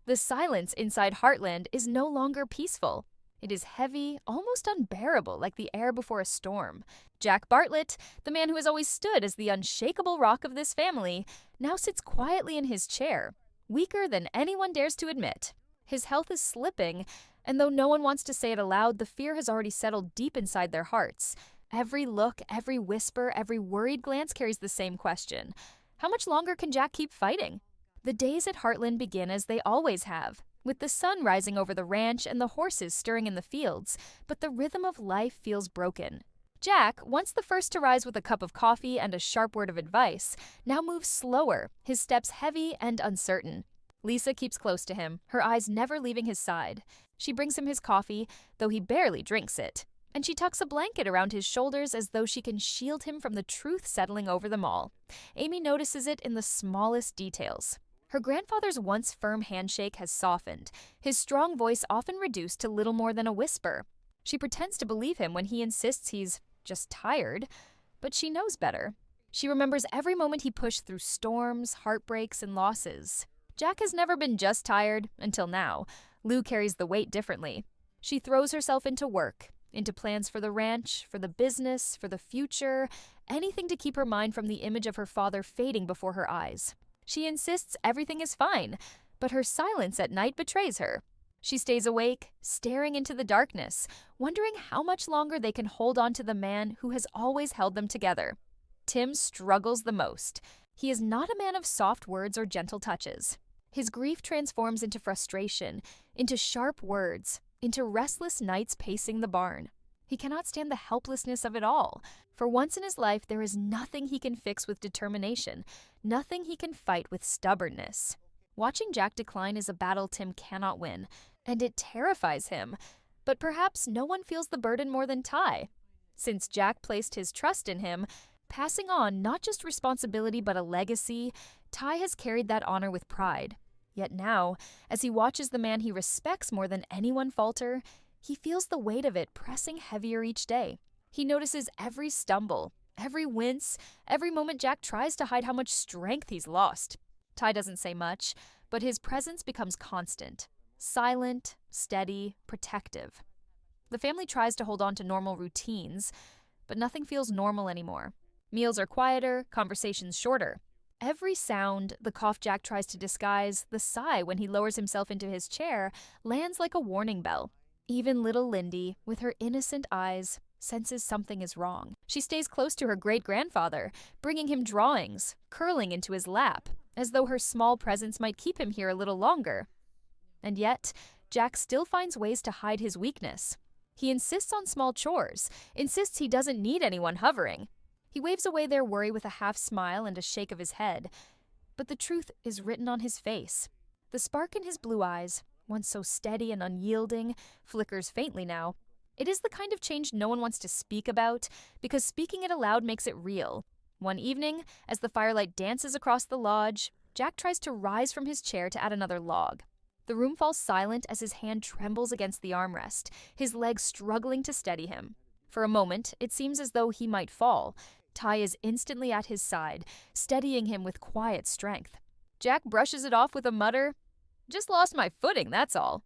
The silence inside Heartland is no longer peaceful. It is heavy, almost unbearable, like the air before a storm. Jack Bartlett, the man who has always stood as the unshakable rock of this family, now sits quietly in his chair, weaker than anyone dares to admit. His health is slipping, and though no one wants to say it aloud, the fear has already settled deep inside their hearts. Every look, every whisper, every worried glance carries the same question. How much longer can Jack keep fighting? The days at Heartland begin as they always have, with the sun rising over the ranch and the horses stirring in the fields, but the rhythm of life feels broken. Jack, once the first to rise with a cup of coffee and a sharp word of advice, now moves slower, his steps heavy and uncertain. Lisa keeps close to him, her eyes never leaving his side. She brings him his coffee, though he barely drinks it, and she tucks a blanket around his shoulders as though she can shield him from the truth settling over them all. Amy notices it in the smallest details. Her grandfather's once firm handshake has softened, his strong voice often reduced to little more than a whisper. She pretends to believe him when he insists he's just tired, but she knows better. She remembers every moment he pushed through storms, heartbreaks, and losses. Jack has never been just tired, until now. Lou carries the weight differently. She throws herself into work, into plans for the ranch, for the business, for the future, anything to keep her mind from the image of her father fading before her eyes. She insists everything is fine, but her silence at night betrays her. She stays awake, staring into the darkness, wondering how much longer they can hold on to the man who has always held them together. Tim struggles the most. He is not a man of soft words or gentle touches. His grief transforms into frustration, into sharp words, into restless nights pacing the barn. He cannot stand the helplessness of it all. For once in his life, there is nothing he can fix with determination, nothing he can fight with stubbornness. Watching Jack decline is a battle Tim cannot win, and it terrifies him. But perhaps no one feels the burden more than Ty. Since Jack placed his trust in him, passing on not just responsibility but a legacy, Ty has carried that honor with pride. Yet now, as he watches the man he respects more than anyone falter, he feels the weight of it pressing heavier each day. He notices every stumble, every wince, every moment Jack tries to hide how much strength he's lost. Ty doesn't say much, but his presence becomes constant, silent, steady, protective. The family tries to hold on to normal routines, but nothing feels normal anymore. Meals are quieter, conversations shorter. Every sound, the cough Jack tries to disguise, the sigh when he lowers himself into his chair, lands like a warning bell. Even little Lindy, with her innocent eyes, senses something is wrong. She stays close to her great-grandfather, bringing him drawings, curling into his lap, as though her small presence might keep him here a little longer. And yet, Jack still finds ways to hide his weakness. He insists on small chores, insists he doesn't need anyone hovering. He waves away their worry with a half-smile and a shake of his head. But the truth is written on his face. The spark in his blue eyes, once so steady and unyielding, flickers faintly now. It is the kind of change no one wants to speak about, because speaking it aloud makes it real. One evening, as the firelight dances across the lodge, Jack tries to rise from his chair to add another log. The room falls silent as his hand trembles against the armrest, his legs struggling to steady him. For a moment, it seems as though he might fall. Ty is instantly at his side, steadying him with quiet strength. Jack brushes it off with a mutter, "Just lost my footing, that's all."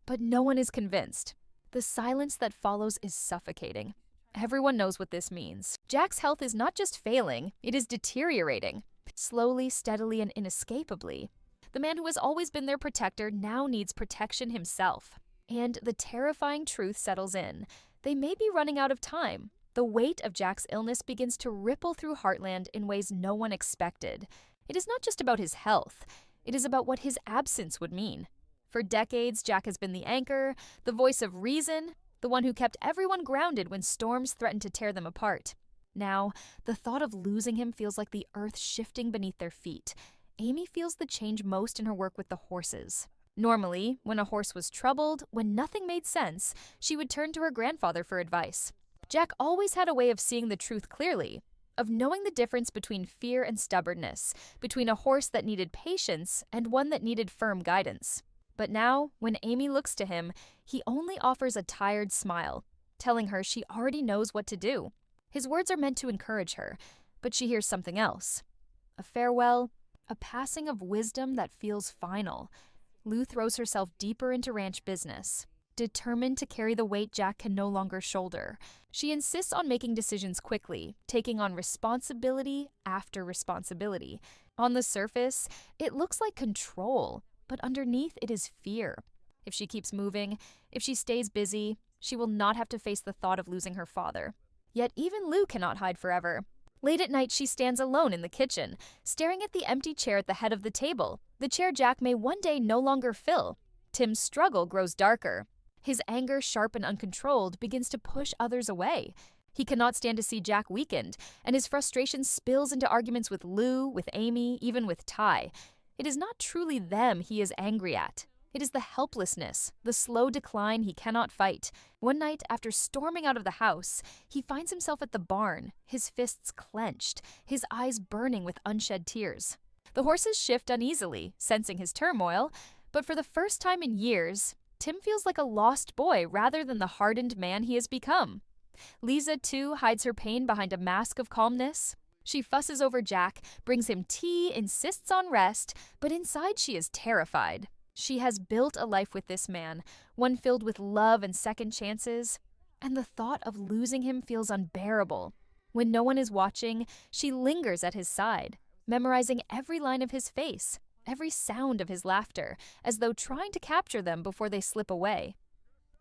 But no one is convinced. The silence that follows is suffocating. Everyone knows what this means. Jack's health is not just failing, it is deteriorating. Slowly, steadily, and inescapably. The man who has always been their protector now needs protection himself. And the terrifying truth settles in. They may be running out of time. The weight of Jack's illness begins to ripple through Heartland in ways no one expected. It is not just about his health. It is about what his absence would mean. For decades, Jack has been the anchor, the voice of reason, the one who kept everyone grounded when storms threatened to tear them apart. Now, the thought of losing him feels like the earth shifting beneath their feet. Amy feels the change most in her work with the horses. Normally, when a horse was troubled, when nothing made sense, she would turn to her grandfather for advice. Jack always had a way of seeing the truth clearly, of knowing the difference between fear and stubbornness, between a horse that needed patience and one that needed firm guidance. But now, when Amy looks to him, he only offers a tired smile, telling her she already knows what to do. His words are meant to encourage her, but she hears something else. A farewell, a passing of wisdom that feels final, Lou throws herself deeper into ranch business. Determined to carry the weight Jack can no longer shoulder, she insists on making decisions quickly, taking on responsibility after responsibility. On the surface, it looks like control, but underneath it is fear. If she keeps moving, if she stays busy, she will not have to face the thought of losing her father. Yet even Lou cannot hide forever. Late at night, she stands alone in the kitchen, staring at the empty chair at the head of the table, the chair Jack may one day no longer fill. Tim's struggle grows darker. His anger, sharp and uncontrolled, begins to push others away. He cannot stand to see Jack weakened, and his frustration spills into arguments with Lou, with Amy, even with Ty. It is not truly them he is angry at. It is the helplessness, the slow decline he cannot fight. One night, after storming out of the house, he finds himself at the barn, his fists clenched, his eyes burning with unshed tears. The horses shift uneasily, sensing his turmoil, but for the first time in years, Tim feels like a lost boy rather than the hardened man he has become. Lisa, too, hides her pain behind a mask of calmness. She fusses over Jack, brings him tea, insists on rest, but inside she is terrified. She has built a life with this man, one filled with love and second chances, and the thought of losing him feels unbearable. When no one is watching, she lingers at his side, memorizing every line of his face, every sound of his laughter, as though trying to capture them before they slip away.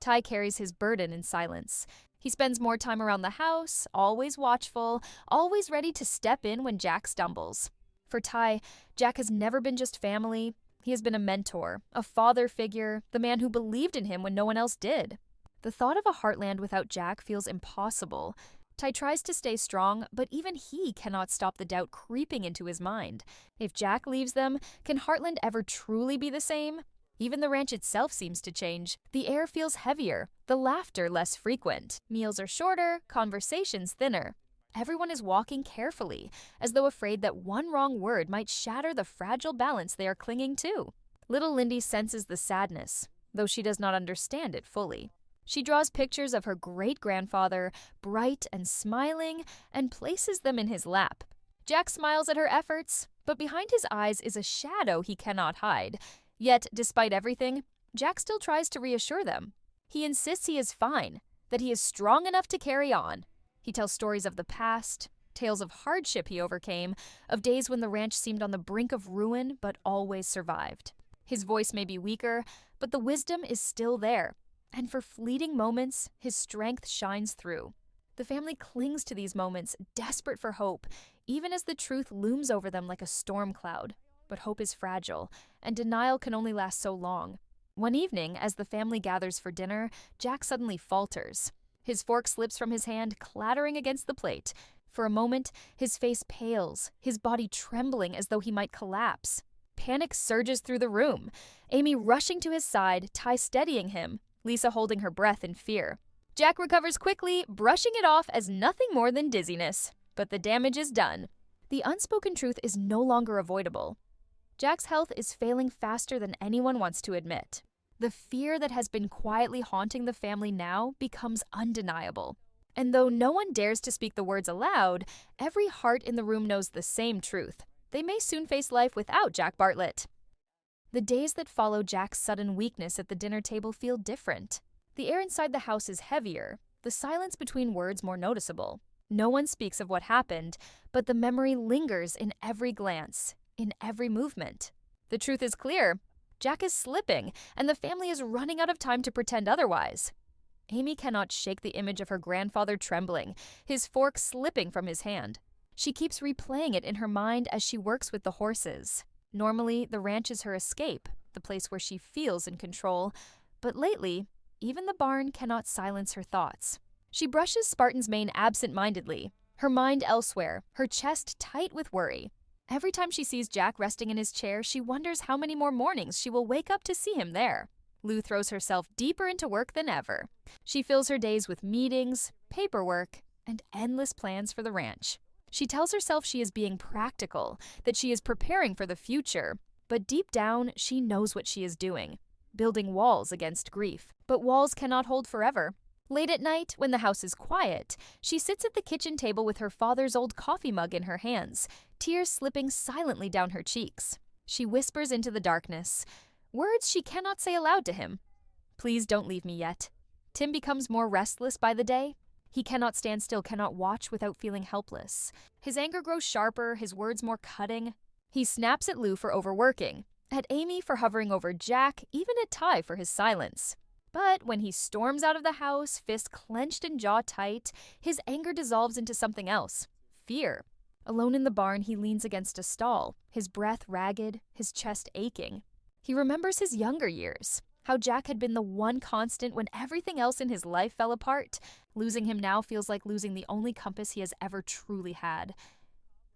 Ty carries his burden in silence. He spends more time around the house, always watchful, always ready to step in when Jack stumbles. For Ty, Jack has never been just family. He has been a mentor, a father figure, the man who believed in him when no one else did. The thought of a Heartland without Jack feels impossible. Ty tries to stay strong, but even he cannot stop the doubt creeping into his mind. If Jack leaves them, can Heartland ever truly be the same? Even the ranch itself seems to change. The air feels heavier, the laughter less frequent. Meals are shorter, conversations thinner. Everyone is walking carefully, as though afraid that one wrong word might shatter the fragile balance they are clinging to. Little Lindy senses the sadness, though she does not understand it fully. She draws pictures of her great-grandfather, bright and smiling, and places them in his lap. Jack smiles at her efforts, but behind his eyes is a shadow he cannot hide. Yet, despite everything, Jack still tries to reassure them. He insists he is fine, that he is strong enough to carry on. He tells stories of the past, tales of hardship he overcame, of days when the ranch seemed on the brink of ruin but always survived. His voice may be weaker, but the wisdom is still there. And for fleeting moments, his strength shines through. The family clings to these moments, desperate for hope, even as the truth looms over them like a storm cloud. But hope is fragile, and denial can only last so long. One evening, as the family gathers for dinner, Jack suddenly falters. His fork slips from his hand, clattering against the plate. For a moment, his face pales, his body trembling as though he might collapse. Panic surges through the room. Amy rushing to his side, Ty steadying him, Lisa holding her breath in fear. Jack recovers quickly, brushing it off as nothing more than dizziness. But the damage is done. The unspoken truth is no longer avoidable. Jack's health is failing faster than anyone wants to admit. The fear that has been quietly haunting the family now becomes undeniable. And though no one dares to speak the words aloud, every heart in the room knows the same truth. They may soon face life without Jack Bartlett. The days that follow Jack's sudden weakness at the dinner table feel different. The air inside the house is heavier, the silence between words more noticeable. No one speaks of what happened, but the memory lingers in every glance, in every movement. The truth is clear. Jack is slipping, and the family is running out of time to pretend otherwise. Amy cannot shake the image of her grandfather trembling, his fork slipping from his hand. She keeps replaying it in her mind as she works with the horses. Normally, the ranch is her escape, the place where she feels in control, but lately, even the barn cannot silence her thoughts. She brushes Spartan's mane absent-mindedly, her mind elsewhere, her chest tight with worry. Every time she sees Jack resting in his chair, she wonders how many more mornings she will wake up to see him there. Lou throws herself deeper into work than ever. She fills her days with meetings, paperwork, and endless plans for the ranch. She tells herself she is being practical, that she is preparing for the future, but deep down, she knows what she is doing, building walls against grief. But walls cannot hold forever. Late at night, when the house is quiet, she sits at the kitchen table with her father's old coffee mug in her hands, tears slipping silently down her cheeks. She whispers into the darkness, words she cannot say aloud to him. Please don't leave me yet. Tim becomes more restless by the day. He cannot stand still, cannot watch without feeling helpless. His anger grows sharper, his words more cutting. He snaps at Lou for overworking, at Amy for hovering over Jack, even at Ty for his silence. But when he storms out of the house, fist clenched and jaw tight, his anger dissolves into something else: fear. Alone in the barn, he leans against a stall, his breath ragged, his chest aching. He remembers his younger years, how Jack had been the one constant when everything else in his life fell apart. Losing him now feels like losing the only compass he has ever truly had.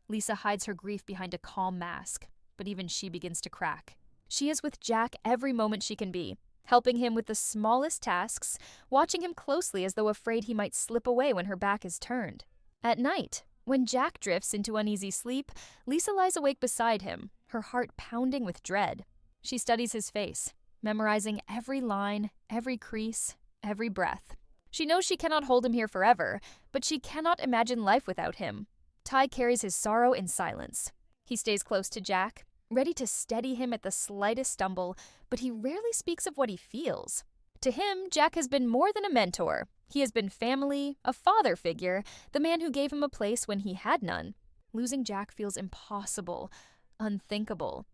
Lisa hides her grief behind a calm mask, but even she begins to crack. She is with Jack every moment she can be, helping him with the smallest tasks, watching him closely as though afraid he might slip away when her back is turned. At night, when Jack drifts into uneasy sleep, Lisa lies awake beside him, her heart pounding with dread. She studies his face, memorizing every line, every crease, every breath. She knows she cannot hold him here forever, but she cannot imagine life without him. Ty carries his sorrow in silence. He stays close to Jack, ready to steady him at the slightest stumble, but he rarely speaks of what he feels. To him, Jack has been more than a mentor. He has been family, a father figure, the man who gave him a place when he had none. Losing Jack feels impossible, unthinkable.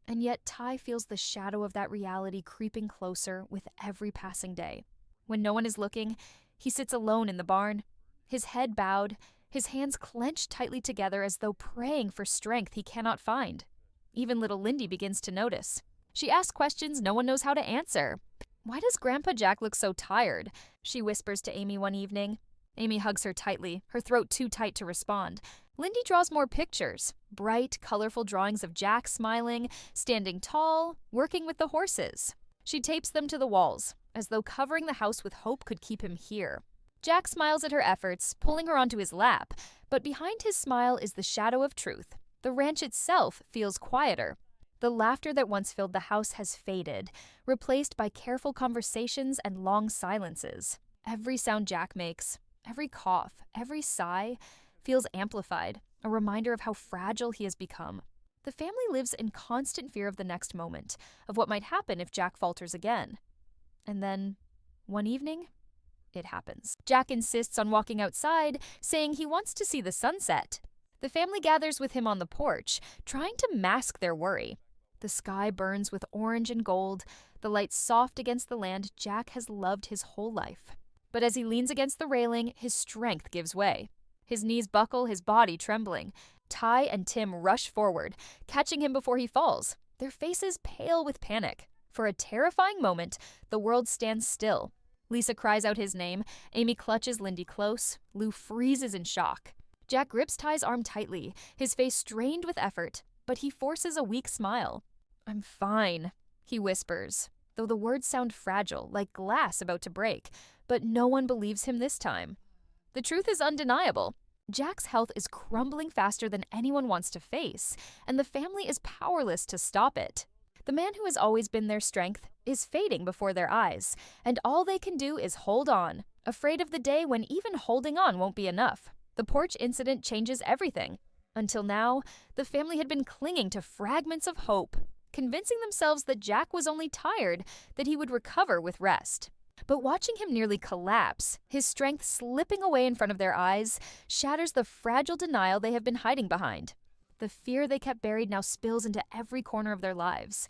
And yet Ty feels the shadow of that reality creeping closer with every passing day. When no one is looking, he sits alone in the barn, his head bowed, his hands clenched tightly together as though praying for strength he cannot find. Even little Lindy begins to notice. She asks questions no one knows how to answer. "Why does Grandpa Jack look so tired?" she whispers to Amy one evening. Amy hugs her tightly, her throat too tight to respond. Lindy draws more pictures, bright, colorful drawings of Jack smiling, standing tall, working with the horses. She tapes them to the walls, as though covering the house with hope could keep him here. Jack smiles at her efforts, pulling her onto his lap, but behind his smile is the shadow of truth. The ranch itself feels quieter. The laughter that once filled the house has faded, replaced by careful conversations and long silences. Every sound Jack makes, every cough, every sigh, feels amplified, a reminder of how fragile he has become. The family lives in constant fear of the next moment, of what might happen if Jack falters again. And then, one evening, it happens. Jack insists on walking outside, saying he wants to see the sunset. The family gathers with him on the porch, trying to mask their worry. The sky burns with orange and gold, the lights soft against the land Jack has loved his whole life. But as he leans against the railing, his strength gives way. His knees buckle, his body trembling. Ty and Tim rush forward, catching him before he falls, their faces pale with panic. For a terrifying moment, the world stands still. Lisa cries out his name, Amy clutches Lindy close, Lou freezes in shock. Jack grips Ty's arm tightly, his face strained with effort, but he forces a weak smile. "I'm fine," he whispers, though the words sound fragile, like glass about to break, but no one believes him this time. The truth is undeniable. Jack's health is crumbling faster than anyone wants to face, and the family is powerless to stop it. The man who has always been their strength is fading before their eyes, and all they can do is hold on, afraid of the day when even holding on won't be enough. The porch incident changes everything. Until now, the family had been clinging to fragments of hope, convincing themselves that Jack was only tired, that he would recover with rest. But watching him nearly collapse, his strength slipping away in front of their eyes, shatters the fragile denial they have been hiding behind. The fear they kept buried now spills into every corner of their lives.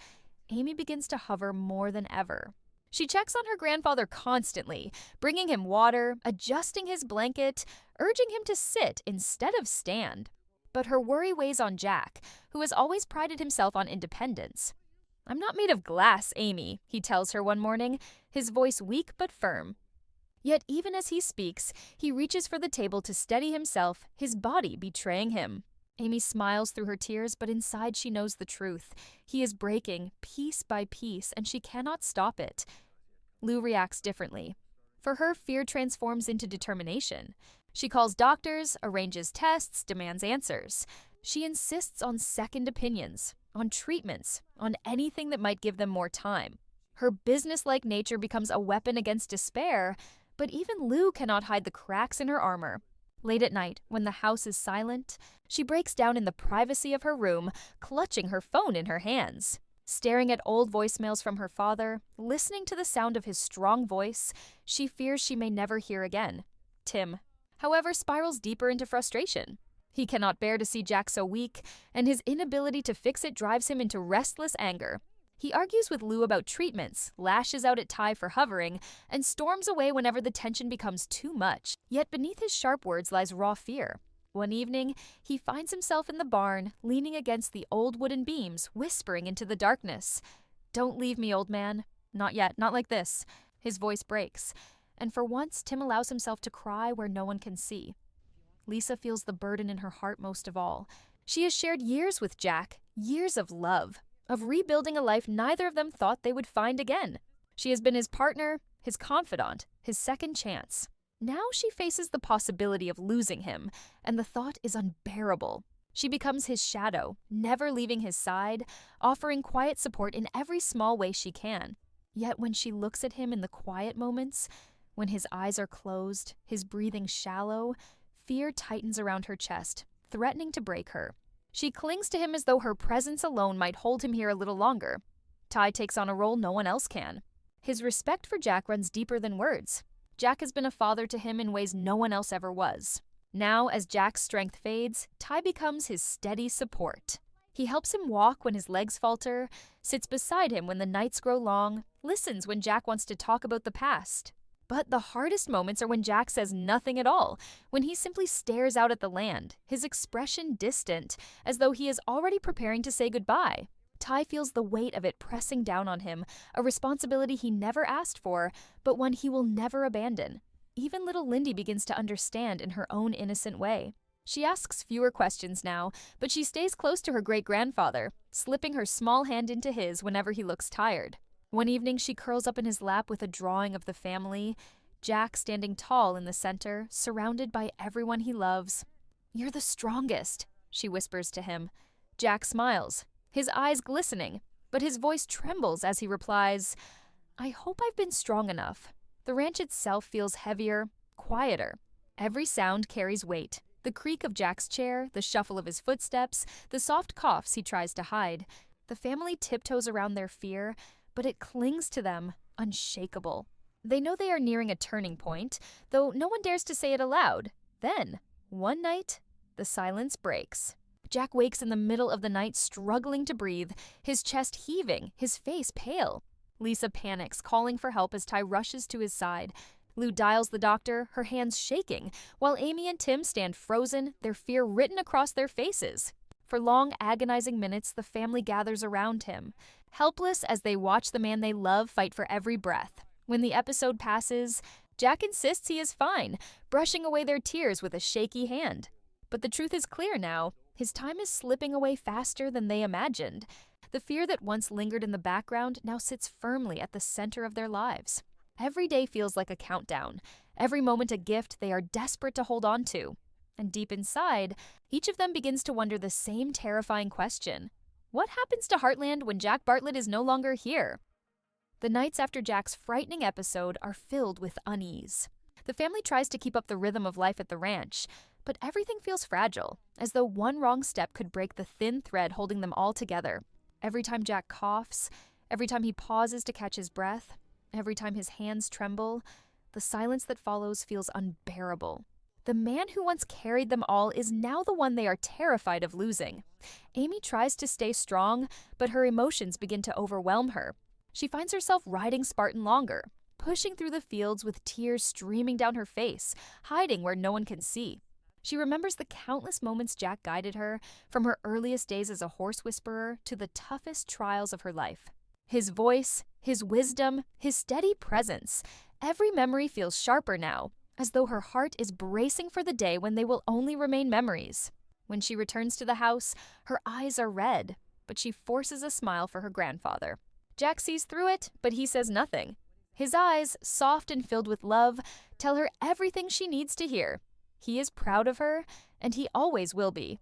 Amy begins to hover more than ever. She checks on her grandfather constantly, bringing him water, adjusting his blanket, urging him to sit instead of stand. But her worry weighs on Jack, who has always prided himself on independence. "I'm not made of glass, Amy," he tells her one morning, his voice weak but firm. Yet even as he speaks, he reaches for the table to steady himself, his body betraying him. Amy smiles through her tears, but inside she knows the truth. He is breaking, piece by piece, and she cannot stop it. Lou reacts differently. For her, fear transforms into determination. She calls doctors, arranges tests, demands answers. She insists on second opinions, on treatments, on anything that might give them more time. Her business-like nature becomes a weapon against despair, but even Lou cannot hide the cracks in her armor. Late at night, when the house is silent, she breaks down in the privacy of her room, clutching her phone in her hands. Staring at old voicemails from her father, listening to the sound of his strong voice, she fears she may never hear again. Tim, however, spirals deeper into frustration. He cannot bear to see Jack so weak, and his inability to fix it drives him into restless anger. He argues with Lou about treatments, lashes out at Ty for hovering, and storms away whenever the tension becomes too much. Yet beneath his sharp words lies raw fear. One evening, he finds himself in the barn, leaning against the old wooden beams, whispering into the darkness. "Don't leave me, old man. Not yet, not like this." His voice breaks, and for once, Tim allows himself to cry where no one can see. Lisa feels the burden in her heart most of all. She has shared years with Jack, years of love, of rebuilding a life neither of them thought they would find again. She has been his partner, his confidant, his second chance. Now she faces the possibility of losing him, and the thought is unbearable. She becomes his shadow, never leaving his side, offering quiet support in every small way she can. Yet when she looks at him in the quiet moments, when his eyes are closed, his breathing shallow, fear tightens around her chest, threatening to break her. She clings to him as though her presence alone might hold him here a little longer. Ty takes on a role no one else can. His respect for Jack runs deeper than words. Jack has been a father to him in ways no one else ever was. Now, as Jack's strength fades, Ty becomes his steady support. He helps him walk when his legs falter, sits beside him when the nights grow long, listens when Jack wants to talk about the past. But the hardest moments are when Jack says nothing at all, when he simply stares out at the land, his expression distant, as though he is already preparing to say goodbye. Ty feels the weight of it pressing down on him, a responsibility he never asked for, but one he will never abandon. Even little Lindy begins to understand in her own innocent way. She asks fewer questions now, but she stays close to her great-grandfather, slipping her small hand into his whenever he looks tired. One evening, she curls up in his lap with a drawing of the family, Jack standing tall in the center, surrounded by everyone he loves. "You're the strongest," she whispers to him. Jack smiles, his eyes glistening, but his voice trembles as he replies, "I hope I've been strong enough." The ranch itself feels heavier, quieter. Every sound carries weight. The creak of Jack's chair, the shuffle of his footsteps, the soft coughs he tries to hide. The family tiptoes around their fear, but it clings to them, unshakable. They know they are nearing a turning point, though no one dares to say it aloud. Then, one night, the silence breaks. Jack wakes in the middle of the night, struggling to breathe, his chest heaving, his face pale. Lisa panics, calling for help as Ty rushes to his side. Lou dials the doctor, her hands shaking, while Amy and Tim stand frozen, their fear written across their faces. For long, agonizing minutes, the family gathers around him, helpless as they watch the man they love fight for every breath. When the episode passes, Jack insists he is fine, brushing away their tears with a shaky hand. But the truth is clear now. His time is slipping away faster than they imagined. The fear that once lingered in the background now sits firmly at the center of their lives. Every day feels like a countdown, every moment a gift they are desperate to hold on to. And deep inside, each of them begins to wonder the same terrifying question. What happens to Heartland when Jack Bartlett is no longer here? The nights after Jack's frightening episode are filled with unease. The family tries to keep up the rhythm of life at the ranch, but everything feels fragile, as though one wrong step could break the thin thread holding them all together. Every time Jack coughs, every time he pauses to catch his breath, every time his hands tremble, the silence that follows feels unbearable. The man who once carried them all is now the one they are terrified of losing. Amy tries to stay strong, but her emotions begin to overwhelm her. She finds herself riding Spartan longer, pushing through the fields with tears streaming down her face, hiding where no one can see. She remembers the countless moments Jack guided her, from her earliest days as a horse whisperer to the toughest trials of her life. His voice, his wisdom, his steady presence. Every memory feels sharper now, as though her heart is bracing for the day when they will only remain memories. When she returns to the house, her eyes are red, but she forces a smile for her grandfather. Jack sees through it, but he says nothing. His eyes, soft and filled with love, tell her everything she needs to hear. He is proud of her, and he always will be.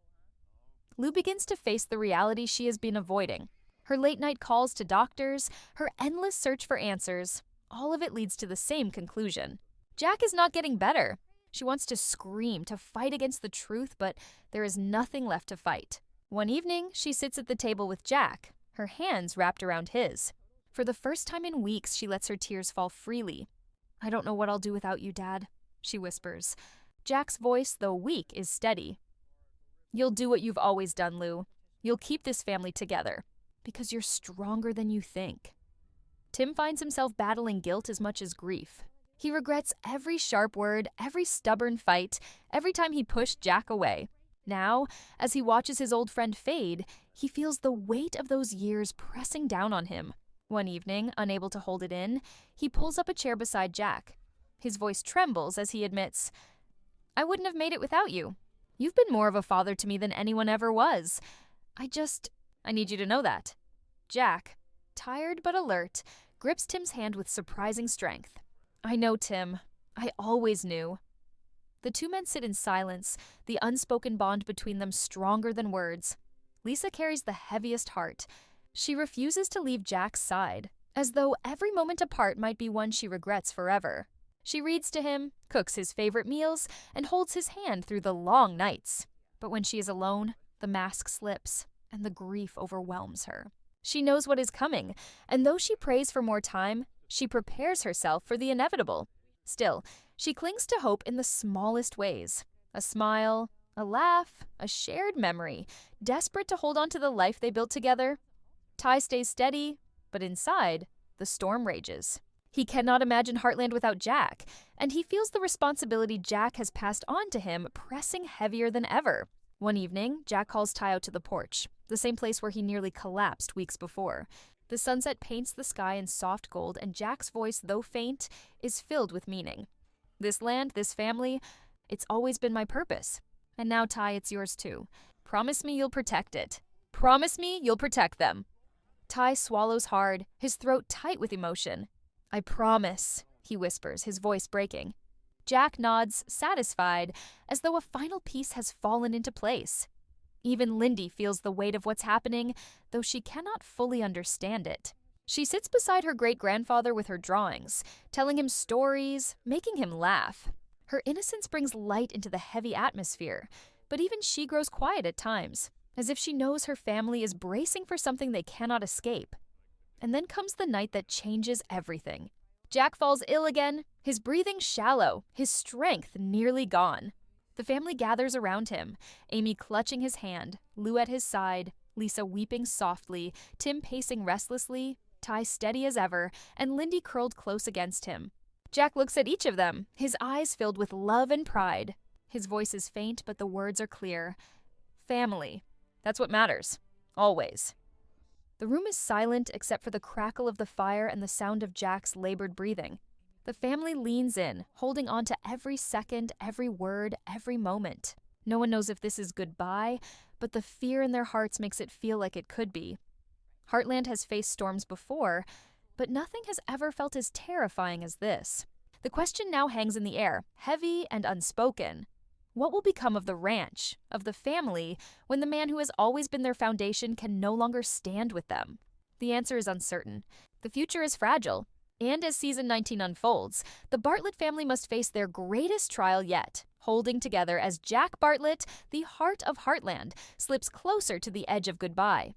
Lou begins to face the reality she has been avoiding. Her late-night calls to doctors, her endless search for answers, all of it leads to the same conclusion. Jack is not getting better. She wants to scream, to fight against the truth, but there is nothing left to fight. One evening, she sits at the table with Jack. her hands wrapped around his. For the first time in weeks, she lets her tears fall freely. "I don't know what I'll do without you, Dad," she whispers. Jack's voice, though weak, is steady. "You'll do what you've always done, Lou. You'll keep this family together. Because you're stronger than you think." Tim finds himself battling guilt as much as grief. He regrets every sharp word, every stubborn fight, every time he pushed Jack away. Now, as he watches his old friend fade, he feels the weight of those years pressing down on him. One evening, unable to hold it in, he pulls up a chair beside Jack. His voice trembles as he admits, "I wouldn't have made it without you. You've been more of a father to me than anyone ever was. I need you to know that." Jack, tired but alert, grips Tim's hand with surprising strength. "I know, Tim. I always knew." The two men sit in silence, the unspoken bond between them stronger than words. Lisa carries the heaviest heart. She refuses to leave Jack's side, as though every moment apart might be one she regrets forever. She reads to him, cooks his favorite meals, and holds his hand through the long nights. But when she is alone, the mask slips, and the grief overwhelms her. She knows what is coming, and though she prays for more time, she prepares herself for the inevitable. Still, she clings to hope in the smallest ways. A smile, a laugh, a shared memory, desperate to hold on to the life they built together. Ty stays steady, but inside, the storm rages. He cannot imagine Heartland without Jack, and he feels the responsibility Jack has passed on to him pressing heavier than ever. One evening, Jack calls Ty out to the porch, the same place where he nearly collapsed weeks before. The sunset paints the sky in soft gold, and Jack's voice, though faint, is filled with meaning. "This land, this family, it's always been my purpose. And now, Ty, it's yours too. Promise me you'll protect it. Promise me you'll protect them." Ty swallows hard, his throat tight with emotion. "I promise," he whispers, his voice breaking. Jack nods, satisfied, as though a final piece has fallen into place. Even Lindy feels the weight of what's happening, though she cannot fully understand it. She sits beside her great-grandfather with her drawings, telling him stories, making him laugh. Her innocence brings light into the heavy atmosphere, but even she grows quiet at times, as if she knows her family is bracing for something they cannot escape. And then comes the night that changes everything. Jack falls ill again, his breathing shallow, his strength nearly gone. The family gathers around him, Amy clutching his hand, Lou at his side, Lisa weeping softly, Tim pacing restlessly, Ty steady as ever, and Lindy curled close against him. Jack looks at each of them, his eyes filled with love and pride. His voice is faint, but the words are clear. "Family. That's what matters. Always." The room is silent except for the crackle of the fire and the sound of Jack's labored breathing. The family leans in, holding on to every second, every word, every moment. No one knows if this is goodbye, but the fear in their hearts makes it feel like it could be. Heartland has faced storms before, but nothing has ever felt as terrifying as this. The question now hangs in the air, heavy and unspoken. What will become of the ranch, of the family, when the man who has always been their foundation can no longer stand with them? The answer is uncertain. The future is fragile. And as season 19 unfolds, the Bartlett family must face their greatest trial yet, holding together as Jack Bartlett, the heart of Heartland, slips closer to the edge of goodbye.